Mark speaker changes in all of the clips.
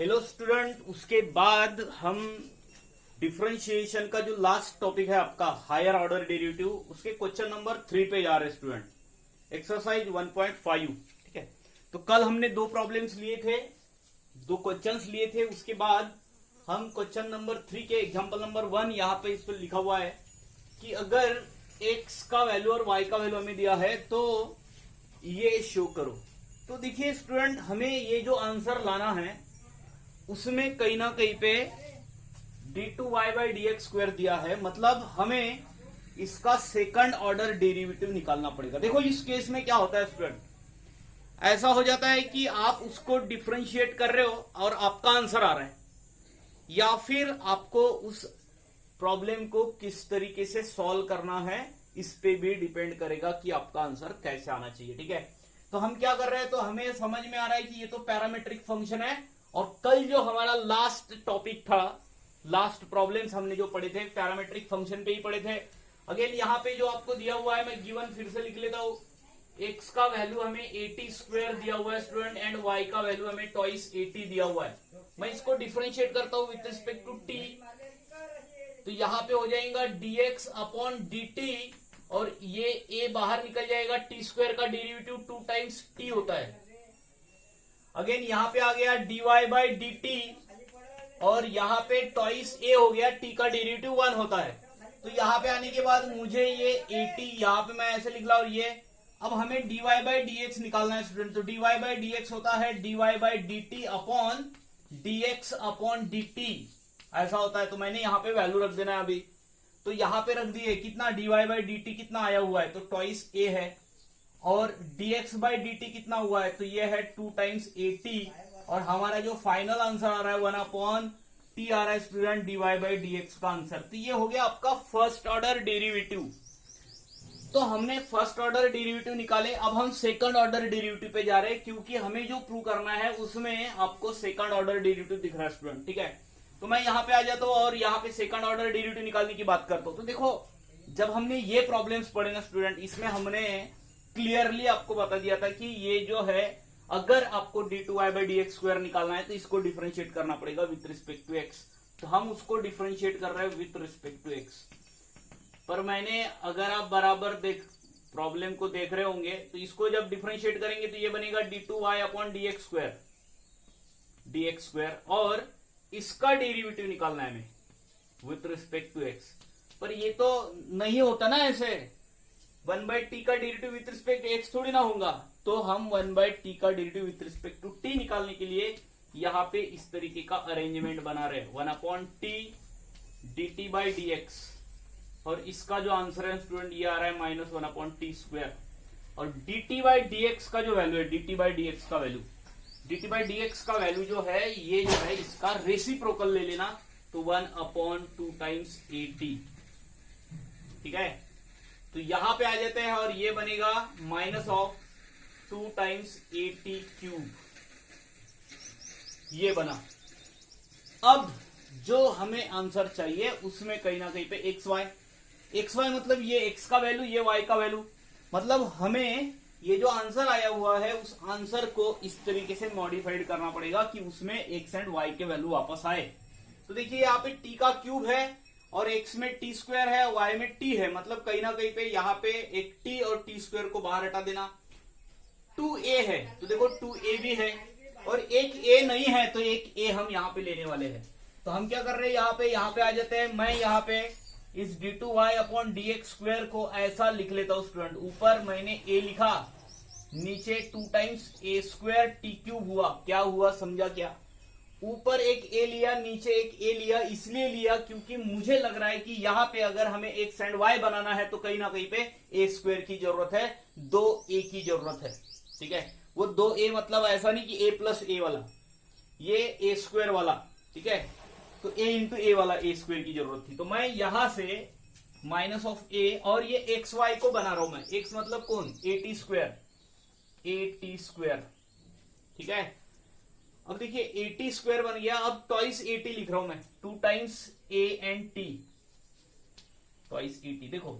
Speaker 1: Hello student, उसके बाद हम डिफरेंशिएशन का जो लास्ट टॉपिक है आपका हायर ऑर्डर डेरिवेटिव, उसके क्वेश्चन नंबर 3 पे जा रहे हैं स्टूडेंट। एक्सरसाइज 1.5। ठीक है, तो कल हमने दो प्रॉब्लम्स लिए थे, दो क्वेश्चंस लिए थे। उसके बाद हम क्वेश्चन नंबर 3 के एग्जांपल नंबर 1 यहाँ पे इस पर लिखा हुआ है कि अगर x का वैल्यू और y का वैल्यू हमें दिया है तो ये शो करो। तो देखिए स्टूडेंट, हमें ये जो आंसर लाना है उसमें कहीं ना कहीं पे d2y/dx² दिया है, मतलब हमें इसका सेकंड ऑर्डर डेरिवेटिव निकालना पड़ेगा। देखो इस केस में क्या होता है स्टूडेंट, ऐसा हो जाता है कि आप उसको डिफरेंशिएट कर रहे हो और आपका आंसर आ रहा है, या फिर आपको उस प्रॉब्लम को किस तरीके से सॉल्व करना है इस पे भी डिपेंड करेगा कि आपका आंसर कैसे आना चाहिए। ठीक है, तो हम क्या कर रहे हैं, तो हमें समझ में आ रहा है कि ये तो पैरामीट्रिक फंक्शन है, और कल जो हमारा लास्ट टॉपिक था, लास्ट प्रॉब्लम्स हमने जो पढ़े थे पैरामीट्रिक फंक्शन पे ही पढ़े थे। अगेन यहाँ पे जो आपको दिया हुआ है, मैं गिवन फिर से लिख लेता हूं। x का वैल्यू हमें 80² दिया हुआ है स्टूडेंट, एंड y का वैल्यू हमें ट्वाइस 80 दिया हुआ है। मैं इसको डिफरेंशिएट करता हूं विथ रिस्पेक्ट टू t, तो यहाँ पे हो जाएगा dx/dt, और ये a बाहर निकल जाएगा, t² का डेरिवेटिव 2 टाइम्स t होता है। अगेन यहाँ पे आ गया dy/dt, और यहाँ पे ट्वाइस a हो गया, t का डेरिवेटिव 1 होता है। तो यहाँ पे आने के बाद मुझे ये 80 यहाँ पे मैं ऐसे लिख ला, और ये अब हमें dy/dx निकालना है स्टूडेंट। तो dy/dx होता है dy/dt/dx/dt, ऐसा होता है। तो मैंने यहाँ पे वैल्यू रख देना है अभी, तो यहाँ पे रख दिए कितना dy/dt कितना आया हुआ है, तो ट्वाइस a है, और dx/dt कितना हुआ है, तो ये है 2 टाइम्स 80, और हमारा जो फाइनल आंसर आ रहा है 1/t आ रहा है स्टूडेंट dy/dx का आंसर। तो ये हो गया आपका फर्स्ट ऑर्डर डेरिवेटिव। तो हमने फर्स्ट ऑर्डर डेरिवेटिव निकाले, अब हम सेकंड ऑर्डर डेरिवेटिव पे जा रहे हैं, क्योंकि हमें जो प्रूव करना है उसमें आपको सेकंड ऑर्डर डेरिवेटिव दिख रहा है स्टूडेंट। ठीक है, तो मैं यहाँ पे आ जाता हूँ और यहाँ पे सेकंड ऑर्डर डेरिवेटिव निकालने की बात करता हूँ। तो देखो, जब हमने ये प्रॉब्लम्स पढ़े ना स्टूडेंट, इसमें हमने क्लियरली आपको बता दिया था कि ये जो है, अगर आपको d2y/dx² निकालना है तो इसको डिफरेंशिएट करना पड़ेगा विथ रिस्पेक्ट टू x। तो हम उसको डिफरेंशिएट कर रहे हैं विथ रिस्पेक्ट टू x। पर मैंने, अगर आप बराबर प्रॉब्लम को देख रहे होंगे, तो इसको जब डिफरेंशिएट करेंगे तो ये बनेगा d2y/dx², और इसका डेरिवेटिव निकालना है हमें विथ रिस्पेक्ट टू x। पर ये तो नहीं होता ना ऐसे, 1/t का derivative with respect to x थोड़ी ना होगा। तो हम 1/t का derivative with respect to t निकालने के लिए यहाँ पे इस तरीके का अरेंजमेंट बना रहे हैं, 1/t dt/dx, और इसका जो आंसर है स्टूडेंट ये आ रहा है -1/t²। और dt/dx का जो वैल्यू है, dt/dx का वैल्यू जो है, ये जो है इसका रेसिप्रोकल ले लेना, तो 1/2 टाइम्स 80। ठीक है, तो यहां पे आ जाते हैं, और ये बनेगा -2 टाइम्स 80³, ये बना। अब जो हमें आंसर चाहिए उसमें कहीं ना कहीं पे xy मतलब ये x का वैल्यू, ये y का वैल्यू, मतलब हमें ये जो आंसर आया हुआ है उस आंसर को इस तरीके से मॉडिफाइड करना पड़ेगा कि उसमें x एंड y के वैल्यू वापस आए। तो देखिए यहाँ पे t का क्यूब है, और x में t² है, y में t है, मतलब कहीं ना कहीं पे यहाँ पे एक t और t² को बाहर हटा देना। 2a है, तो देखो 2a भी है, और एक a नहीं है, तो एक a हम यहाँ पे लेने वाले हैं। तो हम क्या कर रहे हैं, यहाँ पे आ जाते हैं। मैं यहाँ पे इस d2y/dx² को ऐसा लिख लेता हूं स्टूडेंट। ऊपर मैंने a लिखा, नीचे 2 टाइम्स a² t³ हुआ। क्या हुआ समझा क्या? ऊपर एक a लिया, नीचे एक a लिया, इसलिए लिया क्योंकि मुझे लग रहा है कि यहाँ पे अगर हमें x एंड y बनाना है तो कहीं ना कहीं पे a² की जरूरत है, 2a की जरूरत है। ठीक है, वो 2a मतलब ऐसा नहीं कि a+a वाला, ये a² वाला। ठीक है, तो a इंटू a वाला a² की जरूरत थी। तो मैं यहां से -a, और ये xy को बना रहा हूं मैं, x मतलब कौन, at²। ठीक है, अब देखिए 80² बन गया। अब ट्वाइस 80 लिख रहा हूं मैं, 2 times a and t, twice 80। देखो,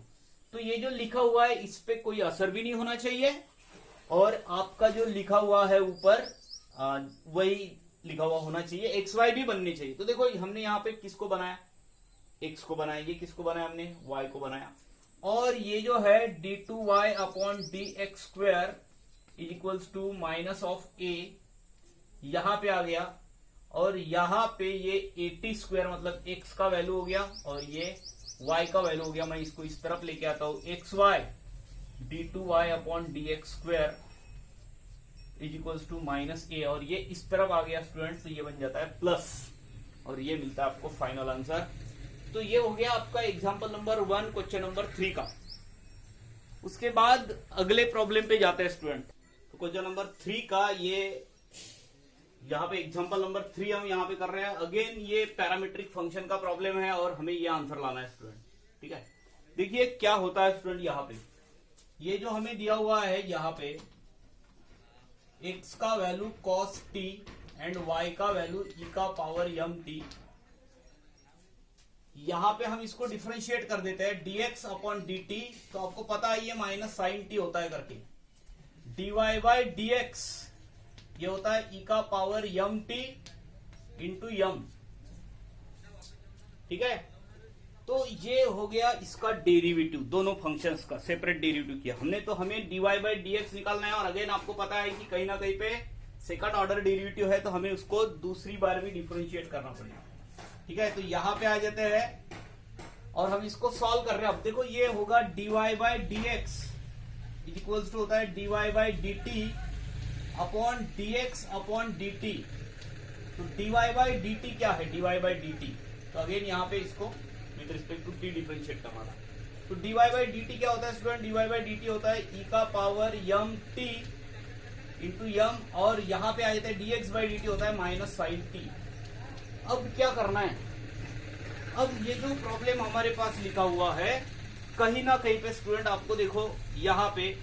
Speaker 1: तो ये जो लिखा हुआ है इस पे कोई असर भी नहीं होना चाहिए, और आपका जो लिखा हुआ है ऊपर वही लिखा हुआ होना चाहिए, एक्स वाई भी बननी चाहिए। तो देखो हमने यहाँ पे किसको बनाया, एक्स को बनाया, ये किसको बनाया हमने, वाई को बनाया। और ये जो है D two Y upon D x square is equals to minus of A, यहां पे आ गया। और यहां पे ये 80 स्क्वायर मतलब एक्स का वैल्यू हो गया और ये वाई का वैल्यू हो गया। मैं इसको इस तरफ लेके आता हूं, X Y D two Y upon D x square is equals to minus A, और ये इस तरफ आ गया स्टूडेंट्स, तो ये बन जाता है प्लस, और ये मिलता है आपको फाइनल आंसर। तो ये हो गया आपका एग्जाम्पल नंबर 1 क्वेश्चन नंबर 3 का। उसके बाद अगले प्रॉब्लम पे जाते हैं स्टूडेंट। तो क्वेश्चन नंबर 3 का ये यहाँ पे एग्जाम्पल नंबर 3 हम यहाँ पे कर रहे हैं। अगेन ये पैरामीट्रिक फंक्शन का प्रॉब्लम है और हमें ये आंसर लाना है स्टूडेंट। ठीक है, देखिए क्या होता है स्टूडेंट, यहाँ पे ये जो हमें दिया हुआ है, यहाँ पे x का value cos t and y का वैल्यू e का पावर m t। यहां पे हम इसको डिफरेंशिएट कर देते हैं dx अपॉन dt, तो आपको पता है ये माइनस साइन t होता है करके। dy बाई dx ये होता है e का power m t into m। ठीक है, तो ये हो गया इसका डेरिवेटिव, दोनों फंक्शंस का सेपरेट डेरिवेटिव किया हमने। तो हमें dy बाई dx निकालना है, और अगेन आपको पता है कि कहीं ना कहीं पे सेकंड ऑर्डर डेरिवेटिव है, तो हमें उसको दूसरी बार भी डिफरेंशिएट करना पड़ेगा। ठीक है, तो यहां पे आ जाते हैं और हम इसको सॉल्व कर रहे हैं। अब देखो ये होगा dy by dx is equals to होता है dy by dt upon dx upon dt। तो dy बाई dt क्या है, dy बाई dt, तो अगेन यहाँ पे इसको with respect to t differentiate करना था। तो dy बाई dt क्या होता है स्टूडेंट, dy बाई dt होता है e का power m t into m, और यहाँ पे आ जाता है dx बाई dt होता है माइनस साइन t। अब क्या करना है, अब ये जो प्रॉब्लम हमारे पास लिखा हुआ है, कहीं ना कहीं पे स्टूडेंट आपको देखो यहाँ पे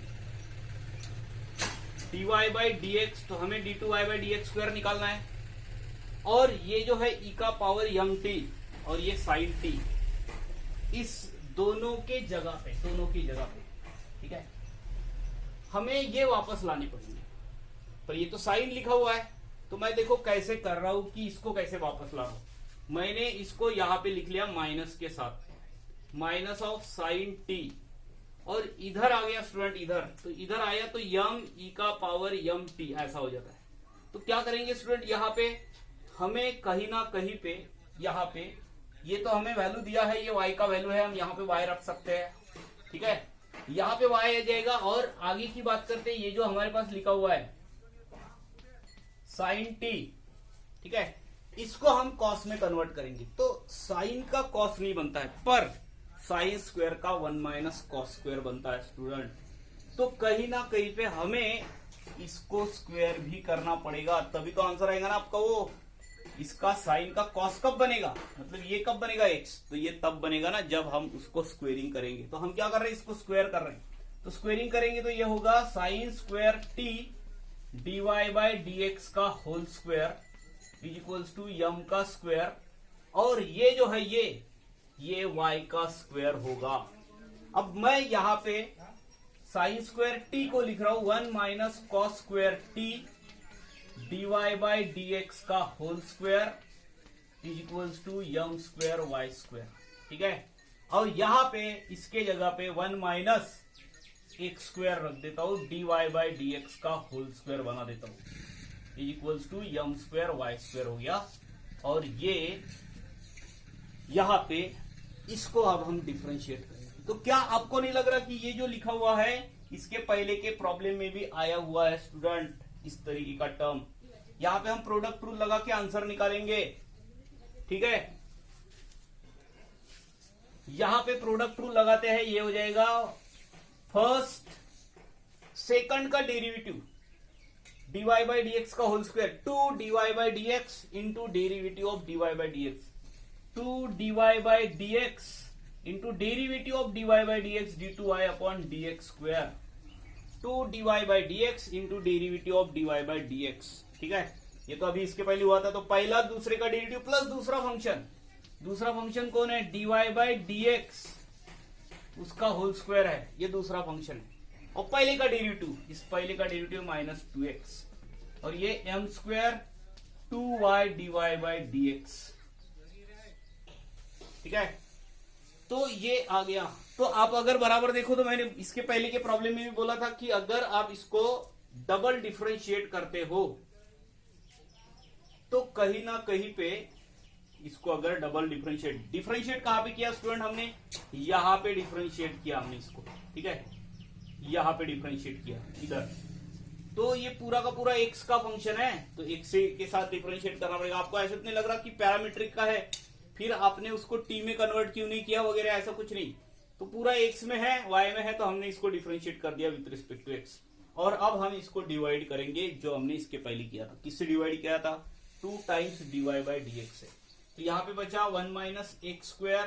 Speaker 1: dy बाई dx, तो हमें d2y बाई dx स्क्वायर निकालना है, और ये जो है e का पावर m t और ये साइन t, इस दोनों के जगह पे, दोनों की जगह पे, ठीक है, हमें ये वापस लाने पड़ेंगे। पर ये तो साइन लिखा हुआ है, तो मैं देखो कैसे कर रहा हूं कि इसको कैसे वापस ला रहा हूं। मैंने इसको यहां पे लिख लिया माइनस के साथ, माइनस ऑफ साइन टी, और इधर आ गया स्टूडेंट, इधर तो इधर आया तो यम ई का पावर यम टी ऐसा हो जाता है। तो क्या करेंगे स्टूडेंट, यहाँ पे हमें कहीं ना कहीं पे, यहाँ पे ये तो हमें वैल्यू दिया है, ये y का वैल्यू है, हम यहाँ पे y रख सकते हैं। ठीक है, यहाँ पे y आ जाएगा, और आगे की बात करते हैं, ये जो हमारे पास लिखा हुआ है साइन टी, ठीक है, इसको हम कॉस में कन्वर्ट करेंगे। तो साइन का कॉस नहीं बनता है, पर साइन स्क्वायर का 1 माइनस कॉस स्क्वायर बनता है स्टूडेंट। तो कहीं ना कहीं पे हमें इसको स्क्वायर भी करना पड़ेगा, तभी तो आंसर आएगा ना आपका। वो इसका साइन का कॉस कब बनेगा, मतलब ये कब बनेगा x, तो ये तब बनेगा ना जब हम उसको स्क्वेयरिंग करेंगे। तो हम क्या कर रहे हैं, इसको स्क्वायर कर रहे हैं, तो स्क्वेयरिंग करेंगे तो ये होगा sine square t dy by dx का whole square is equals to M का स्क्वायर, और ये जो है ये y का स्क्वायर होगा। अब मैं यहाँ पे साइन स्क्वायर t को लिख रहा हूं 1 minus cos square t dy by dx का whole square is equals to M square Y square. ठीक है, और यहाँ पे इसके जगह पे 1 माइनस एक स्क्वायर रख देता हूं, dy बाई dx का होल स्क्वायर बना देता हूं is equals to M square Y square हो गया। और ये यहाँ पे इसको अब हम डिफरेंशिएट करेंगे। तो क्या आपको नहीं लग रहा कि ये जो लिखा हुआ है इसके पहले के प्रॉब्लम में भी आया हुआ है स्टूडेंट, इस तरीके का टर्म। यहाँ पे हम प्रोडक्ट रूल लगा के आंसर निकालेंगे। ठीक है, यहां पे प्रोडक्ट रूल लगाते हैं, ये हो जाएगा फर्स्ट सेकंड का डेरिवेटिव dy बाई dx का whole square two dy by dx into derivative of dy by dx, two dy by dx into derivative of dy by dx d2y upon dx square, two dy by dx into derivative of dy by dx। ठीक है, ये तो अभी इसके पहले हुआ था, तो पहला दूसरे का डेरिवेटिव प्लस दूसरा फंक्शन, दूसरा फंक्शन कौन है, dy बाई dx, उसका होल स्क्वायर है, ये दूसरा फंक्शन है, और पहले का डेरिवेटिव, इस पहले का डेरिवेटिव माइनस 2x, और ये m स्क्वायर 2y dy/dx। ठीक है, तो ये आ गया। तो आप अगर बराबर देखो तो मैंने इसके पहले के प्रॉब्लम में भी बोला था कि अगर आप इसको डबल डिफरेंशिएट करते हो तो कहीं ना कहीं पे इसको अगर डबल डिफरेंशिएट कहां पे किया स्टूडेंट, हमने यहां पे डिफरेंशिएट किया हमने इसको। ठीक है, यहां पे डिफरेंशिएट किया इधर, तो ये पूरा का पूरा x का फंक्शन है, तो x के साथ डिफरेंशिएट करना पड़ेगा आपको। ऐसा नहीं लग रहा कि पैरामीट्रिक का है फिर आपने उसको t में कन्वर्ट क्यों नहीं किया वगैरह, ऐसा कुछ नहीं। तो पूरा x में है y में है, तो हमने इसको डिफरेंशिएट कर दिया विद रिस्पेक्ट टू x। और अब हम इसको डिवाइड करेंगे जो हमने इसके पहले किया था। किससे डिवाइड किया था? 2 टाइम्स dy/dx से। तो यहाँ पे बचा 1 माइनस एक्स स्क्वायर,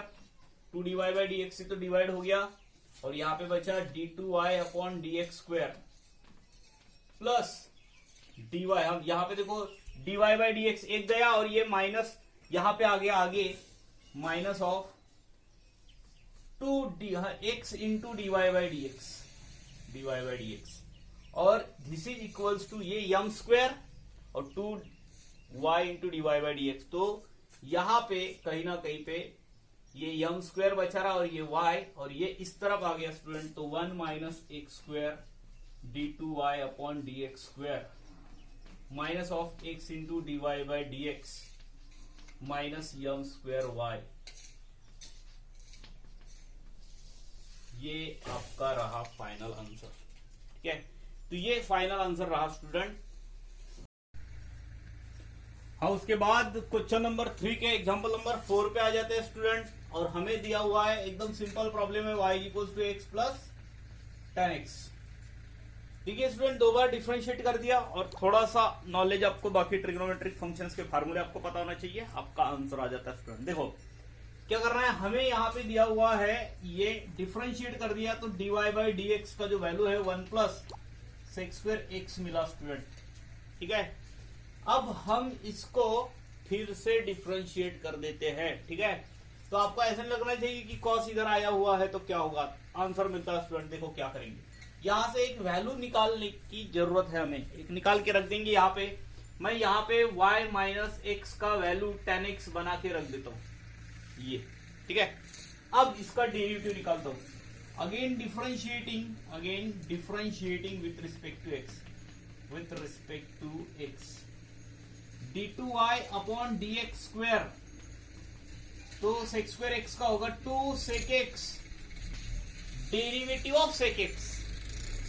Speaker 1: 2 dy/dx से तो डिवाइड हो गया, और यहाँ पे बचा d2y/dx स्क्वायर प्लस dy। हम यहाँ पे देखो dy/dx एक गया और ये माइनस यहाँ पे आ गया आगे minus of 2x into dy/dx और दिस इज इक्वल्स टू ये यम स्क्वायर और 2y इंटू dy/dx। तो यहां पे कहीं ना कहीं पे ये यम स्क्वायर बचा रहा और ये y और ये इस तरफ आ गया स्टूडेंट, तो 1 minus x square d2y/dx square minus of x into dy/dx minus Yama square y। ये आपका रहा फाइनल आंसर। ठीक है, तो ये फाइनल आंसर रहा स्टूडेंट। हाँ, उसके बाद क्वेश्चन नंबर 3 के एग्जांपल नंबर 4 पे आ जाते हैं स्टूडेंट, और हमें दिया हुआ है एकदम सिंपल प्रॉब्लम है y equals to X plus 10x। ठीक है स्टूडेंट, 2 बार डिफरेंशिएट कर दिया और थोड़ा सा नॉलेज आपको बाकी ट्रिग्नोमेट्रिक फंक्शंस के फार्मूले आपको पता होना चाहिए, आपका आंसर आ जाता है स्टूडेंट। देखो क्या करना है, हमें यहाँ पे दिया हुआ है ये डिफरेंशिएट कर दिया, तो dy/dx का जो वैल्यू है 1 प्लस सेक स्क्वायर एक्स मिला स्टूडेंट। ठीक है, अब हम इसको फिर से डिफरेंशिएट कर देते हैं। ठीक है, तो आपको ऐसा नहीं लगना चाहिए कि कॉस इधर आया हुआ है तो क्या होगा, आंसर मिलता है स्टूडेंट। देखो क्या करेंगे, यहां से एक वैल्यू निकालने की जरूरत है हमें, एक निकाल के रख देंगे यहाँ पे। मैं यहाँ पे y माइनस एक्स का वैल्यू 10x बना के रख देता हूँ ये। ठीक है, अब इसका डेरिवेटिव निकालता हूं, again differentiating with respect to x d2y/dx square, तो सेक स्क्वायर एक्स का होगा 2 sec X derivative of sec X.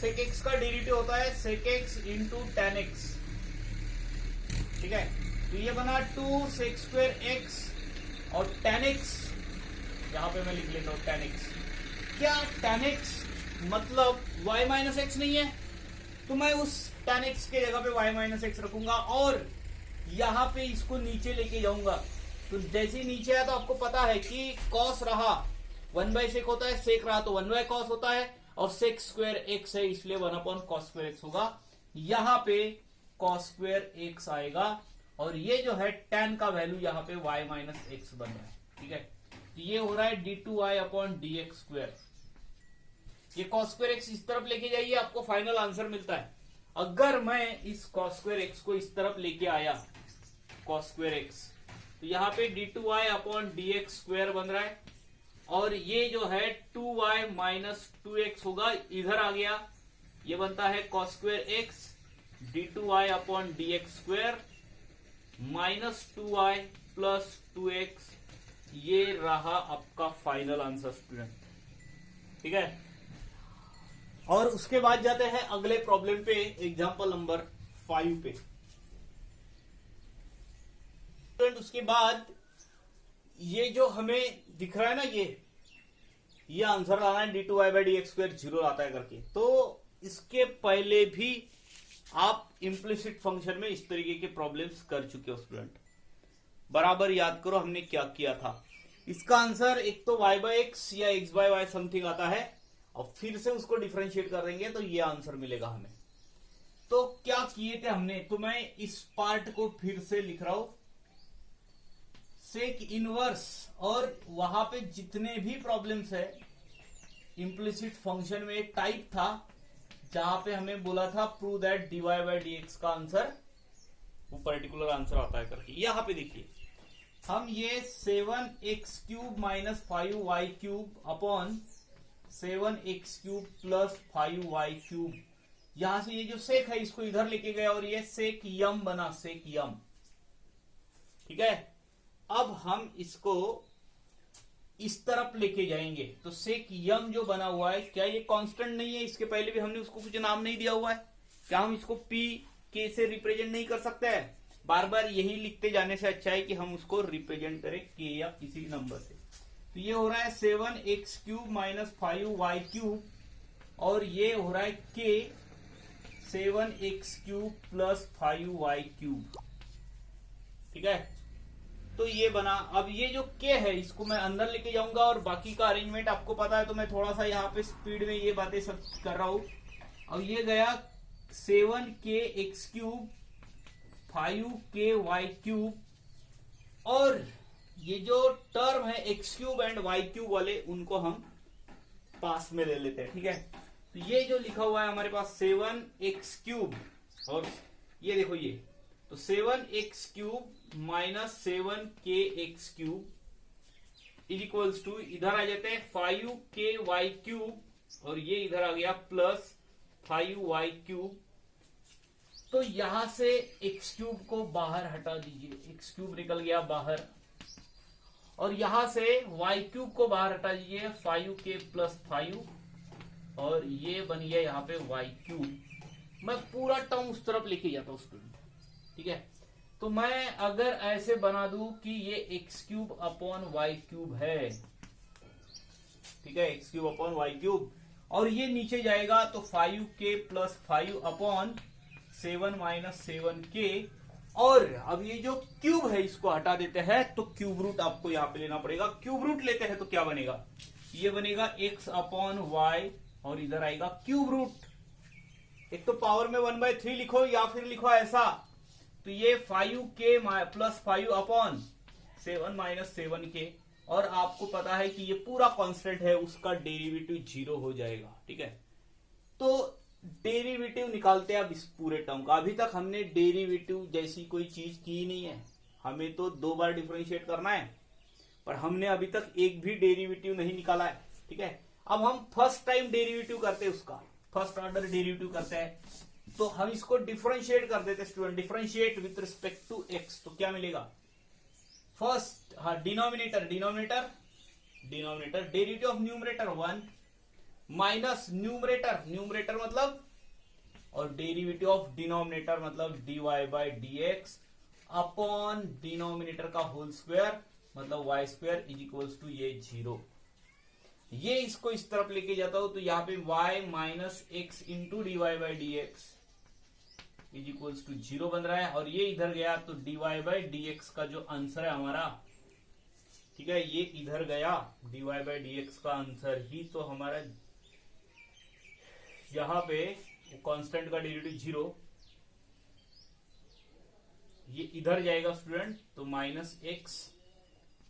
Speaker 1: Sec X का डेरिवेटिव होता है सेक एक्स इंटू 10x। ठीक है, तो ये बना 2 सेक स्क्वायर एक्स और 10x, यहां पे मैं लिख लेता हूं 10x। क्या 10x मतलब y माइनस एक्स नहीं है, तो मैं उस 10x के जगह पे y माइनस एक्स रखूंगा और यहां पे इसको नीचे लेके जाऊंगा। तो जैसे ही नीचे आया तो आपको पता है कि कॉस रहा 1/सेक होता है, सेक रहा तो 1/कॉस होता है, और सेक स्क्वायर एक्स है इसलिए 1/कॉस स्क्वायर एक्स होगा। यहां पे कॉस स्क्वायर एक्स आएगा और ये जो है tan का वैल्यू यहाँ पे y माइनस एक्स बन रहा है। ठीक है, तो ये हो रहा है d2y/dx स्क्वायर। ये कॉस स्क्वायर एक्स इस तरफ लेके जाइए, आपको फाइनल आंसर मिलता है। अगर मैं इस कॉस स्क्वायर एक्स को इस तरफ लेके आया कॉस स्क्वायर एक्स, तो यहाँ पे d2y/dx स्क्वायर बन रहा है, और ये जो है 2y माइनस 2x होगा, इधर आ गया, ये बनता है cos square x d2y/dx square minus 2y plus 2x। ये रहा आपका फाइनल आंसर स्टूडेंट। ठीक है, और उसके बाद जाते हैं अगले प्रॉब्लम पे, एग्जांपल नंबर 5 पे। उसके बाद ये जो हमें दिख रहा है ना, ये आंसर लाना है d2y/dx स्क्वायर 0 आता है करके। तो इसके पहले भी आप इम्प्लिसिट फंक्शन में इस तरीके के प्रॉब्लम्स कर चुके हो स्टूडेंट, बराबर याद करो हमने क्या किया था। इसका आंसर एक तो y/x या x/y समथिंग आता है, और फिर से उसको डिफरेंशिएट कर देंगे तो ये आंसर मिलेगा हमें। तो क्या किए थे हमने, तो मैं इस पार्ट को फिर से लिख रहा हूं, सेक इनवर्स, और वहां पे जितने भी प्रॉब्लम्स है इम्प्लिसिट फंक्शन में एक टाइप था जहां पे हमें बोला था प्रूव दैट dy/dx का आंसर वो पर्टिकुलर आंसर आता है करके। यहाँ पे देखिए हम ये 7x³ minus 5y³ upon 7x³ plus 5y³, यहां से ये जो सेक है इसको इधर लेके गया और ये सेक यम बना, सेक यम। ठीक है, अब हम इसको इस तरफ लेके जाएंगे तो सेक यम जो बना हुआ है, क्या ये कांस्टेंट नहीं है? इसके पहले भी हमने उसको कुछ नाम नहीं दिया हुआ है, क्या हम इसको पी के से रिप्रेजेंट नहीं कर सकते हैं? बार बार यही लिखते जाने से अच्छा है कि हम उसको रिप्रेजेंट करें के या किसी नंबर से। तो ये हो रहा है 7x³ माइनस 5y³ और ये हो रहा है के 7x³ प्लस 5y³। ठीक है, तो ये बना। अब ये जो के है इसको मैं अंदर लेके जाऊंगा और बाकी का अरेंजमेंट आपको पता है, तो मैं थोड़ा सा यहाँ पे स्पीड में ये बातें सब कर रहा हूं। अब ये गया 7kx³ 5ky³ और ये जो टर्म है x³ एंड y³ वाले उनको हम पास में ले लेते हैं। ठीक है, तो ये जो लिखा हुआ है हमारे पास 7x³ और ये देखो ये, तो 7x³ minus 7kx³ is equals to, इधर आ जाते हैं 5ky³ और ये इधर आ गया प्लस 5y³। तो यहां से x³ को बाहर हटा दीजिए, x³ निकल गया बाहर और यहां से y³ को बाहर हटा दीजिए 5k प्लस 5 और ये बन गया यहाँ पे y³। मैं पूरा टर्म उस तरफ लेके जाता हूं स्टूडेंट। ठीक है, तो मैं अगर ऐसे बना दूं कि ये x³ अपॉन y³ है, ठीक है, x³ अपॉन y³ और ये नीचे जाएगा तो 5k plus 5 upon 7 minus 7k और अब ये जो क्यूब है इसको हटा देते हैं तो क्यूब रूट आपको यहाँ पे लेना पड़ेगा। क्यूब रूट लेते हैं तो क्या बनेगा? ये बनेगा x अपॉन y और इधर आएगा क्यूब रूट। एक तो पावर में 1/3 लिखो या फिर लिखो ऐसा, तो ये 5k plus 5 upon 7 minus 7k और आपको पता है कि ये पूरा कांस्टेंट है, उसका डेरिवेटिव 0 हो जाएगा। ठीक है, तो डेरिवेटिव निकालते हैं अब इस पूरे टर्म का। अभी तक हमने डेरिवेटिव जैसी कोई चीज की नहीं है, हमें तो 2 बार डिफरेंशिएट करना है पर हमने अभी तक एक भी डेरिवेटिव नहीं निकाला है। ठीक है, अब हम फर्स्ट टाइम डेरिवेटिव करते हैं, उसका फर्स्ट ऑर्डर डेरिवेटिव करते हैं, तो हम इसको डिफरेंशिएट कर देते हैं student. Differentiate with respect to X, तो क्या मिलेगा? First denominator derivative of numerator 1 minus numerator मतलब और डेरिवेटिव ऑफ डिनोमिनेटर मतलब dy/dx अपॉन डिनोमिनेटर का होल स्क्वायर मतलब y² इज इक्वल्स टू ये 0। ये इसको इस तरफ लेके जाता हूं तो यहाँ पे y minus X into dy/dx is equals to 0 बन रहा है और ये इधर गया तो dy/dx का जो आंसर है हमारा, ठीक है, ये इधर गया dy/dx का आंसर ही तो हमारा यहां पे कांस्टेंट का डेरिवेटिव 0, ये इधर जाएगा स्टूडेंट तो माइनस एक्स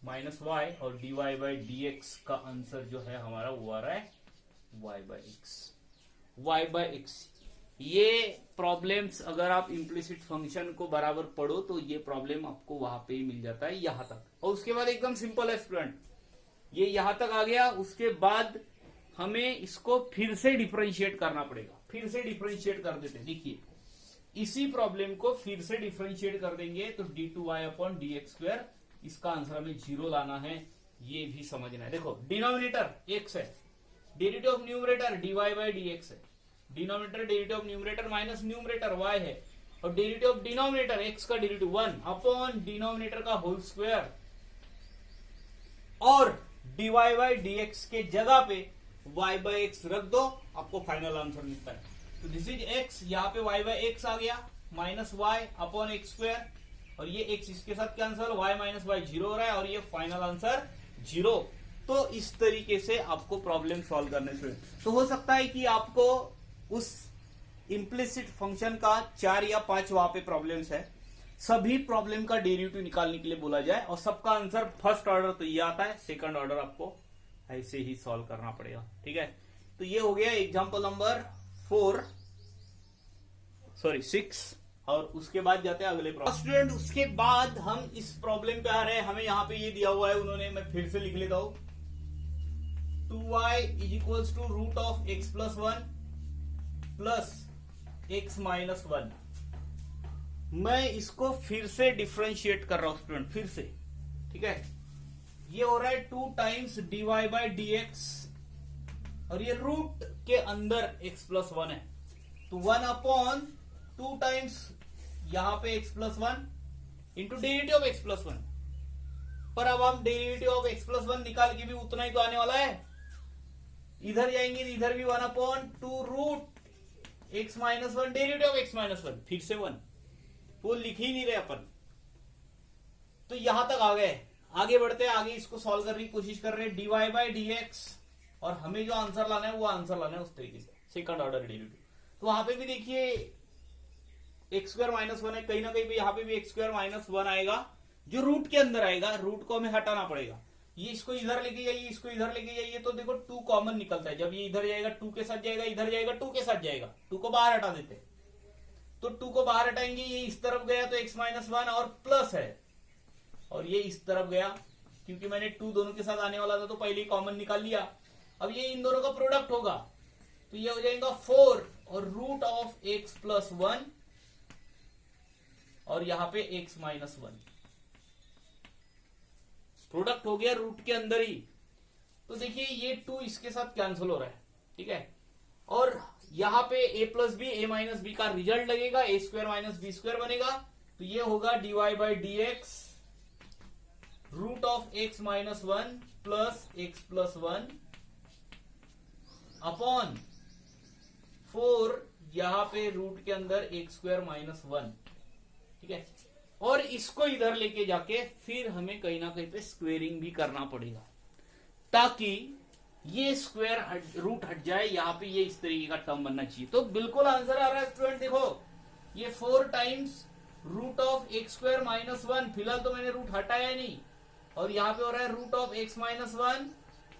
Speaker 1: माइनस वाई और dy/dx का आंसर जो है हमारा वो आ रहा है y/x। ये प्रॉब्लम्स अगर आप इम्प्लिसिट फंक्शन को बराबर पढ़ो तो ये प्रॉब्लम आपको वहां पे ही मिल जाता है यहां तक, और उसके बाद एकदम सिंपल है स्टूडेंट, ये यहां तक आ गया। उसके बाद हमें इसको फिर से डिफरेंशिएट करना पड़ेगा, फिर से डिफरेंशिएट कर देते हैं। देखिए इसी प्रॉब्लम को फिर से डिफरेंशिएट कर देंगे तो d2y/dx², इसका आंसर हमें 0 लाना है, ये भी समझना है। देखो डिनोमिनेटर x है, डेरिवेटिव ऑफ न्यूमरेटर dy/dx है, denominator derivative of numerator minus numerator y है और डेरिवेटिव ऑफ डिनोमिनेटर x का डेरिवेटिव 1 अपॉन डिनोमिनेटर का होल स्क्वायर और dy/dx के जगह पे y/x रख दो, आपको फाइनल आंसर मिलता है। तो दिस इज x, यहाँ पे y/x आ गया माइनस y अपॉन x² और ये x इसके साथ कैंसल, y माइनस y 0 हो रहा है और ये फाइनल आंसर 0। तो इस तरीके से आपको प्रॉब्लम सॉल्व करने से तो हो सकता है कि आपको उस इम्प्लिसिट फंक्शन का 4 या 5 वहां पे प्रॉब्लम्स है, सभी प्रॉब्लम का डेरिवेटिव निकालने के लिए बोला जाए और सबका आंसर फर्स्ट ऑर्डर तो ये आता है, सेकंड ऑर्डर आपको ऐसे ही सॉल्व करना पड़ेगा। ठीक है, तो ये हो गया एग्जांपल नंबर 6। और उसके बाद जाते हैं अगले प्रॉब्लम। स्टूडेंट उसके बाद हम इस प्रॉब्लम पे आ रहे हैं। हमें यहाँ पे ये दिया हुआ है उन्होंने, मैं फिर से लिख लेता हूं, 2y is equals to root of x plus 1 plus x minus 1। मैं इसको फिर से डिफ्रेंशिएट कर रहा हूं स्टूडेंट, फिर से, ठीक है। ये हो रहा है 2 टाइम्स dy बाई dx और ये रूट के अंदर x प्लस 1 है, तो 1 अपॉन 2 टाइम्स यहां पे x plus 1 into derivative of x plus 1। पर अब हम डेरिवेटिव ऑफ x प्लस 1 निकाल के भी उतना ही तो आने वाला है। इधर जाएंगे इधर भी 1 upon 2 root x minus 1 derivative of x minus 1, फिर से 1। वो लिख ही नहीं रहे अपन, तो यहां तक आ गए। आगे बढ़ते हैं, आगे इसको सॉल्व करने की कोशिश कर रहे हैं। dy बाई dx, और हमें जो आंसर लाना है वो आंसर लाना है उस तरीके से, सेकंड ऑर्डर डेरिवेटिव। तो वहां पे भी देखिए एक्स स्क्वायर माइनस 1 है, कहीं ना कहीं पे यहाँ पे भी एक्स स्क्वायर माइनस 1 आएगा, जो रूट के अंदर आएगा। रूट को हमें हटाना पड़ेगा। ये इसको इधर लेके जाइए, इसको इधर लेके जाइए, तो देखो 2 कॉमन निकलता है। जब ये इधर जाएगा 2 के साथ जाएगा, इधर जाएगा 2 के साथ जाएगा, 2 को बाहर हटा देते हैं। तो 2 को बाहर हटाएंगे, ये इस तरफ गया तो x माइनस 1 और प्लस है, और ये इस तरफ गया क्योंकि मैंने 2 दोनों के साथ आने वाला था तो पहले ही कॉमन निकाल लिया। अब ये इन दोनों का प्रोडक्ट होगा तो ये हो जाएगा 4 और रूट ऑफ x प्लस 1 और यहां पे x माइनस 1 प्रोडक्ट हो गया रूट के अंदर ही। तो देखिए ये 2 इसके साथ कैंसिल हो रहा है, ठीक है। और यहां पे a plus B A minus B का रिजल्ट लगेगा, A square minus B square बनेगा। तो ये होगा dy by D X root of x minus 1 plus x plus 1 upon 4 यहां पे रूट के अंदर x स्क्वायर माइनस 1, ठीक है। और इसको इधर लेके जाके फिर हमें कहीं ना कहीं पे स्क्वेयरिंग भी करना पड़ेगा ताकि ये स्क्वायर रूट हट जाए। यहाँ पे ये इस तरीके का टर्म बनना चाहिए। तो बिल्कुल आंसर आ रहा है स्टूडेंट, देखो ये 4 times root of X square minus 1, फिलहाल तो मैंने रूट हटाया नहीं, और यहाँ पे हो रहा है root of X minus 1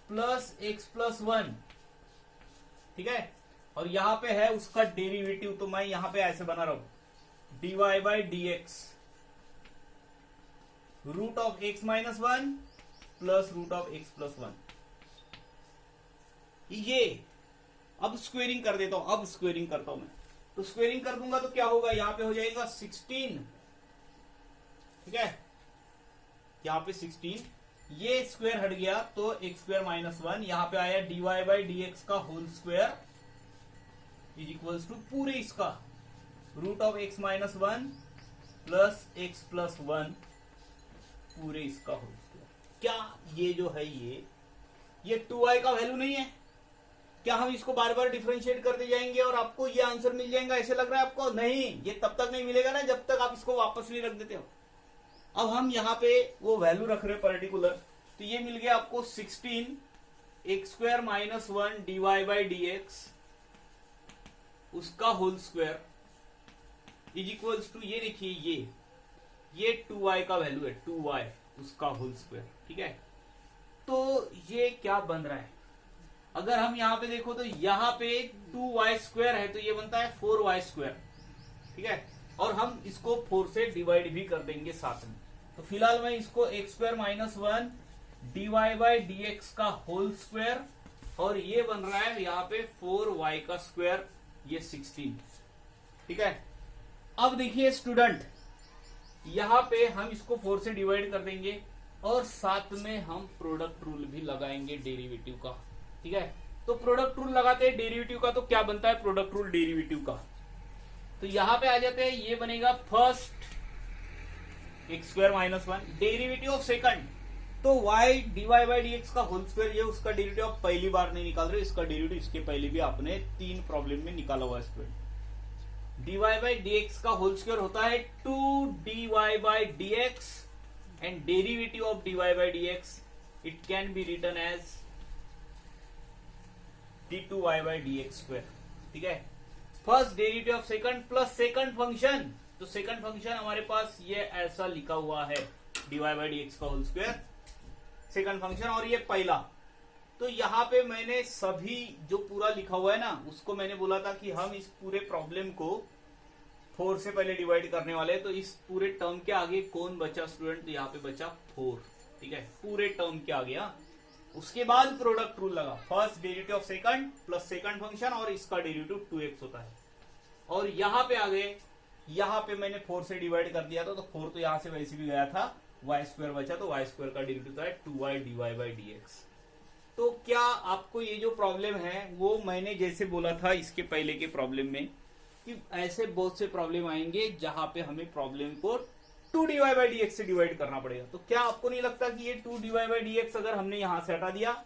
Speaker 1: plus X plus 1, ठीक है। और यहाँ पे है उसका डेरिवेटिव, तो मैं यहाँ पे ऐसे बना रहा हूं dy by D X root of X minus 1 plus root of X plus 1। ये अब स्क्वेयरिंग कर देता हूं, अब स्क्वेयरिंग करता हूं मैं। तो स्क्वेयरिंग कर दूंगा तो क्या होगा, यहां पे हो जाएगा 16, ठीक है। यहां पे 16, ये स्क्वायर हट गया तो एक्स स्क्वायर माइनस 1, यहां पे आया dy बाई डी एक्स का whole square is equals to पूरे इसका root of X minus 1 plus X plus 1 पूरे इसका होल स्क्वायर। क्या ये जो है ये 2y का वैल्यू नहीं है? क्या हम इसको बार बार डिफरेंशिएट करते जाएंगे और आपको ये आंसर मिल जाएगा ऐसे लग रहा है आपको? नहीं, ये तब तक नहीं मिलेगा ना जब तक आप इसको वापस नहीं रख देते हो। अब हम यहाँ पे वो वैल्यू रख रहे पर्टिकुलर, तो ये मिल गया आपको 16 X square minus 1 dy by D X उसका whole square is equals to, ये देखिए ये 2y का वैल्यू है, 2y उसका होल स्क्वायर, ठीक है। तो ये क्या बन रहा है, अगर हम यहाँ पे देखो तो यहाँ पे 2y स्क्वायर है तो ये बनता है 4y स्क्वायर, ठीक है। और हम इसको 4 से डिवाइड भी कर देंगे साथ में। तो फिलहाल मैं इसको x square minus 1 dy by D x का होल स्क्वायर, और ये बन रहा है यहाँ पे 4y का स्क्वायर, ये 16, ठीक है। अब देखिए स्टूडेंट, यहाँ पे हम इसको 4 से डिवाइड कर देंगे और साथ में हम प्रोडक्ट रूल भी लगाएंगे डेरिवेटिव का, ठीक है। तो प्रोडक्ट रूल लगाते हैं डेरिवेटिव का, तो क्या बनता है प्रोडक्ट रूल डेरिवेटिव का, तो यहां पे आ जाते हैं, ये बनेगा first x square minus 1 derivative of second, तो y dy by D x का होल स्क्वायर, ये उसका डेरिवेटिव आप पहली बार नहीं निकाल रहे, इसका डेरिवेटिव इसके पहले भी आपने 3 प्रॉब्लम में निकाला हुआ है student. dy by D x का होल स्क्वायर होता है 2dy by D x and derivative of dy by D x it can be written as d2y by D x square, ठीक है। First derivative of second plus second function, तो second function हमारे पास ये ऐसा लिखा हुआ है dy बाई डी एक्स का होल स्क्वायर सेकंड फंक्शन, और ये पहला। तो यहाँ पे मैंने सभी जो पूरा लिखा हुआ है ना उसको मैंने बोला था कि हम इस पूरे प्रॉब्लम को 4 से पहले डिवाइड करने वाले हैं, तो इस पूरे टर्म के आगे कौन बचा स्टूडेंट? तो यहाँ पे बचा 4, ठीक है, पूरे टर्म के आगे। उसके बाद प्रोडक्ट रूल लगा, first derivative of second plus second function और इसका डेरिवेटिव 2x होता है। और यहाँ पे आगे, यहाँ पे मैंने 4 से डिवाइड कर दिया था, तो 4 तो यहाँ से वैसे भी गया था, y² बचा, तो y² का डेरिवेटिव है 2y dy/dx। तो क्या आपको ये जो प्रॉब्लम है वो मैंने जैसे बोला था इसके पहले के प्रॉब्लम में कि ऐसे बहुत से प्रॉब्लम आएंगे जहां पे हमें प्रॉब्लम को 2dy/dx से डिवाइड करना पड़ेगा। तो क्या आपको नहीं लगता कि ये 2dy/dx अगर हमने यहां से हटा दिया,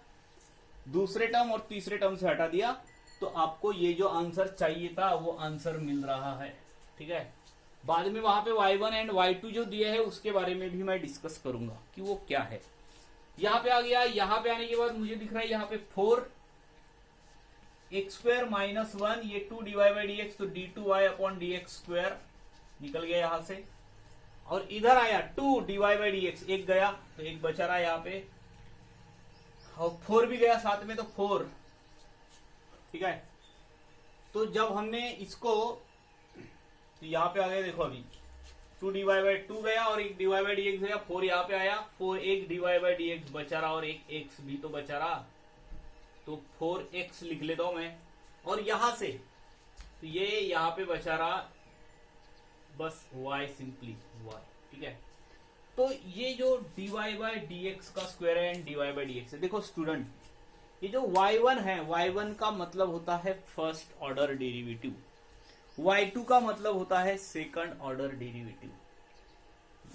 Speaker 1: दूसरे टर्म और तीसरे टर्म से हटा दिया, तो आपको ये जो आंसर चाहिए था वो आंसर मिल रहा है, ठीक है। बाद में वहां पे y1 एंड y2 जो दिए है उसके बारे में भी मैं डिस्कस करूंगा कि वो क्या है। यहाँ पे आ गया, यहाँ पे आने के बाद मुझे दिख रहा है यहाँ पे 4x² माइनस 1, ये 2dy/dx, तो d2y/dx² निकल गया यहां से। और इधर आया 2dy/dx, एक गया तो एक बचा रहा यहाँ पे, और 4 भी गया साथ में, तो 4, ठीक है। तो जब हमने इसको, तो यहाँ पे आ गया, देखो अभी 2dy/2 गया और एक dy/dx गया, 4 यहाँ पे आया, 4 एक dy/dx बचा रहा और एक x भी तो बचा रहा, तो 4x लिख लेता हूं मैं। और यहां से तो ये यहाँ पे बचा रहा बस y, सिंपली y, ठीक है। तो ये जो dy/dx का स्क्वायर है एंड dy/dx है, देखो स्टूडेंट, ये जो y1 है, y1 का मतलब होता है फर्स्ट ऑर्डर डेरिवेटिव, y2 का मतलब होता है सेकंड ऑर्डर डेरिवेटिव।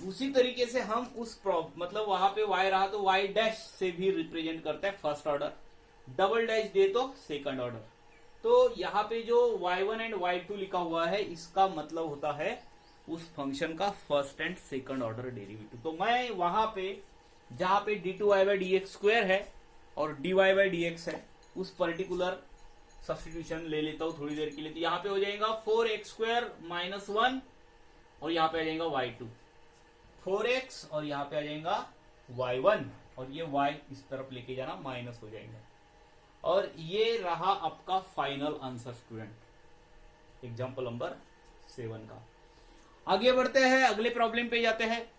Speaker 1: उसी तरीके से हम उस मतलब वहां पे y रहा तो y डैश से भी रिप्रेजेंट करता है फर्स्ट ऑर्डर, डबल डैश दे तो सेकंड ऑर्डर। तो यहाँ पे जो y1 एंड y2 लिखा हुआ है इसका मतलब होता है उस फंक्शन का first and second order derivative. तो मैं वहां पे जहां पे d2y/dx² है और dy/dx है, उस पर्टिकुलर सब्स्टिट्यूशन ले लेता हूं थोड़ी देर के लिए। तो यहाँ पे हो जाएगा 4x² माइनस 1 और यहाँ पे आ जाएगा y2, 4x और यहाँ पे आ जाएगा y1 और ये y इस तरफ लेके जाना, माइनस हो जाएंगे। और ये रहा आपका final answer student, example number 7 का। आगे बढ़ते हैं, अगले प्रॉब्लम पे जाते हैं।